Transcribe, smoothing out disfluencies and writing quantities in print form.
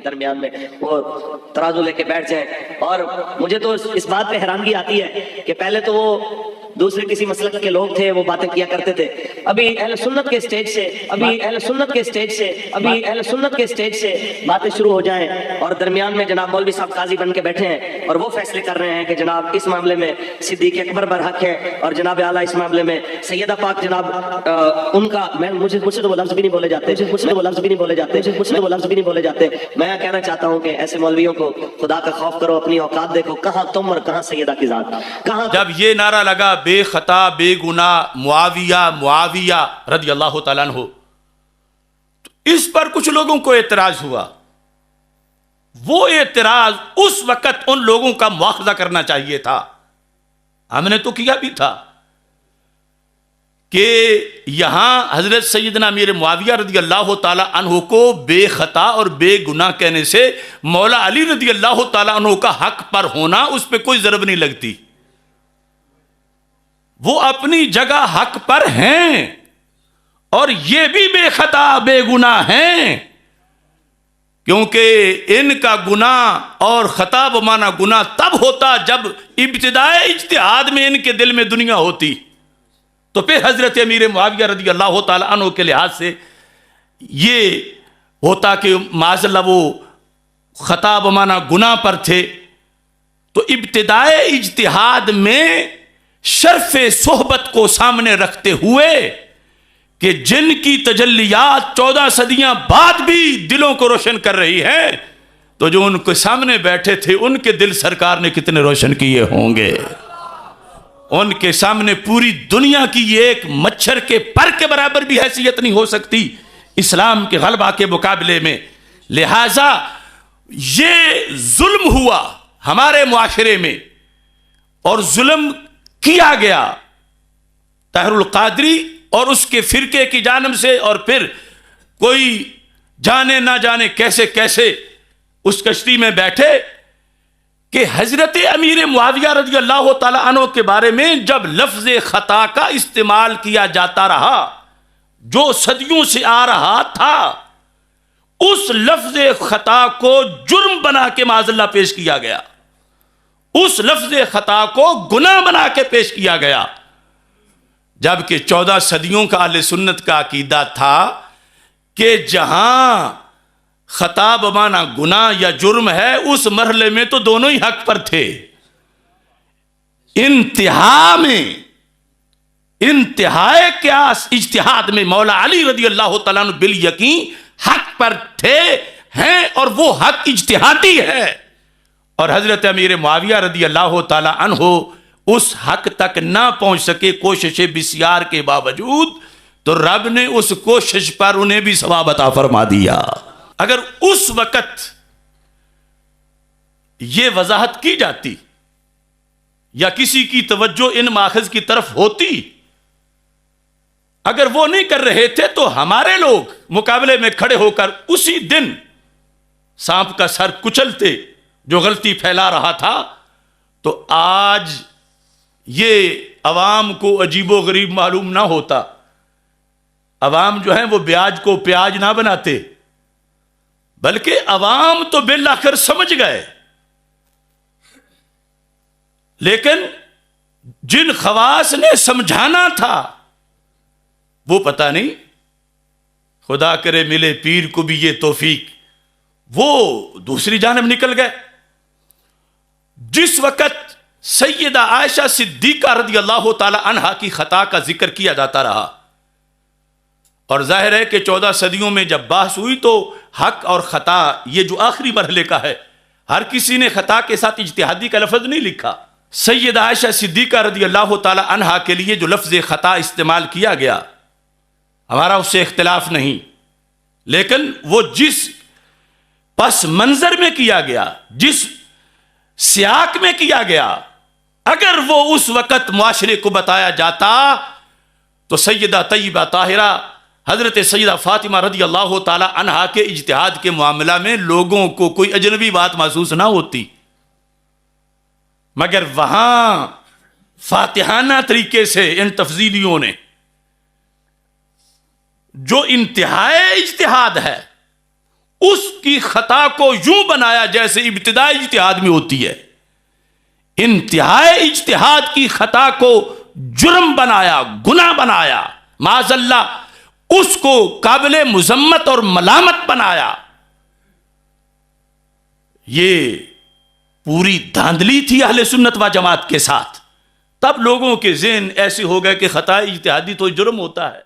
दरमियान में वो तराजू लेके बैठ जाए। और मुझे तो इस बात पे हैरानगी आती है कि पहले तो वो दूसरे किसी मसलक के लोग थे, वो बातें किया करते थे। अभी अहले सुन्नत के स्टेज से बातें शुरू हो जाएं और दरमियान में जनाब मौलवी साहब काजी बन के बैठे हैं और वो फैसले कर रहे हैं कि जनाब इस मामले में सिद्दीक अकबर बरहक है और जनाब आला इस मामले में सैयदा पाक जनाब उनका मुझे तो वो लफ्ज भी नहीं बोले जाते। मैं कहना चाहता हूँ कि ऐसे मौलवियों को खुदा का खौफ करो, अपनी औकात देखो, कहाँ तुम और कहाँ सैयदा की जात। कहाँ जब ये नारा लगा बेखता बेगुना मुआविया रदी अल्लाह तआला अन्हु, तो इस पर कुछ लोगों को एतराज हुआ। वो एतराज उस वक्त उन लोगों का मुआखजा करना चाहिए था, हमने तो किया भी था कि यहां हजरत सैयदना अमीर मुआविया रदी अल्लाह तआला अन्हु को बेखता और बेगुनाह कहने से मौला अली रदी अल्लाह तआला अन्हु का हक पर होना उस पर कोई जरब नहीं लगती। वो अपनी जगह हक पर हैं और ये भी बेखता बेगुनाह हैं, क्योंकि इनका गुनाह और खता बमाना गुनाह तब होता जब इब्तिदाए इज्तिहाद में इनके दिल में दुनिया होती। तो फिर हजरत अमीर मुआविया रदी अल्लाह तआला अन्हु के लिहाज से ये होता कि माज़अल्लाह वो खता बमाना गुनाह पर थे। तो इब्तिदाए इज्तिहाद में शर्फ सोहबत को सामने रखते हुए कि जिनकी तजल्लियात 14 सदियां बाद भी दिलों को रोशन कर रही है, तो जो उनके सामने बैठे थे उनके दिल सरकार ने कितने रोशन किए होंगे। उनके सामने पूरी दुनिया की ये एक मच्छर के पर के बराबर भी हैसियत नहीं हो सकती इस्लाम के गलबा के मुकाबले में। लिहाजा ये जुल्म हुआ हमारे मुआशरे में और जुल्म किया गया ताहिरुल कादरी और उसके फिरके की जानिब से, और फिर कोई जाने ना जाने कैसे कैसे उस कश्ती में बैठे कि हजरत अमीर मुआविया रज़ी अल्लाह तआला अन्हु के बारे में जब लफ्ज खता का इस्तेमाल किया जाता रहा, जो सदियों से आ रहा था, उस लफ्ज खता को जुर्म बना के माज़अल्लाह पेश किया गया, उस लफ्ज खता को गुनाह बना के पेश किया गया। जबकि 14 सदियों का अहले सुन्नत का अकीदा था कि जहां खता बमाना गुनाह या जुर्म है उस मरहले में तो दोनों ही हक पर थे। इंतहाए क्यास इज्तिहाद में मौला अली रज़ी अल्लाह तआला अन्हु बिल यकीन हक पर थे हैं, और वो हक इज्तिहादी है। और हजरत अमीर मुआविया रज़ी अल्लाह तआला अन्हु उस हक तक ना पहुंच सके कोशिशें बिस्यार के बावजूद, तो रब ने उस कोशिश पर उन्हें भी सवाब अता फरमा दिया। अगर उस वक्त यह वजाहत की जाती या किसी की तवज्जो इन माखज की तरफ होती, अगर वो नहीं कर रहे थे तो हमारे लोग मुकाबले में खड़े होकर उसी दिन सांप का सर कुचलते जो गलती फैला रहा था। तो आज ये अवाम को अजीबो गरीब मालूम ना होता। अवाम जो है वो ब्याज को प्याज ना बनाते, बल्कि अवाम तो बिल आखिर समझ गए, लेकिन जिन खवास ने समझाना था वो पता नहीं, खुदा करे मिले पीर को भी ये तौफीक, वो दूसरी जानिब निकल गए। जिस वक्त सैयदा आयशा सिद्दीका रज़ी अल्लाह तआला अन्हा की खता का जिक्र किया जाता रहा, और जाहिर है कि 14 सदियों में जब बहस हुई तो हक और खता ये जो आखिरी मरहले का है, हर किसी ने खता के साथ इज्तिहादी का लफ्ज नहीं लिखा। सैयदा आयशा सिद्दीका रज़ी अल्लाह तआला अन्हा के लिए जो लफ्ज खता इस्तेमाल किया गया, हमारा उससे इख्तिलाफ नहीं, लेकिन वो जिस पस मंजर में किया गया, जिस सियाक में किया गया, अगर वो उस वक्त मुआशरे को बताया जाता तो सैयदा तय्यबा ताहिरा हजरत सैयदा फातिमा रज़ी अल्लाह तआला अन्हा के इज्तिहाद के मामला में लोगों को कोई अजनबी बात महसूस ना होती। मगर वहां फातिहाना तरीके से इन तफजीलियों ने जो इंतहाए इज्तिहाद है उसकी खता को यूं बनाया जैसे इब्तिदाई इज्तिहाद में होती है। इंतहाई इज्तिहाद की खता को जुर्म बनाया, गुनाह बनाया, माज़अल्लाह उसको काबिले मुजम्मत और मलामत बनाया। ये पूरी धांधली थी अहले सुन्नत व जमात के साथ। तब लोगों के ज़हन ऐसे हो गए कि खता इज्तिहादी तो जुर्म होता है।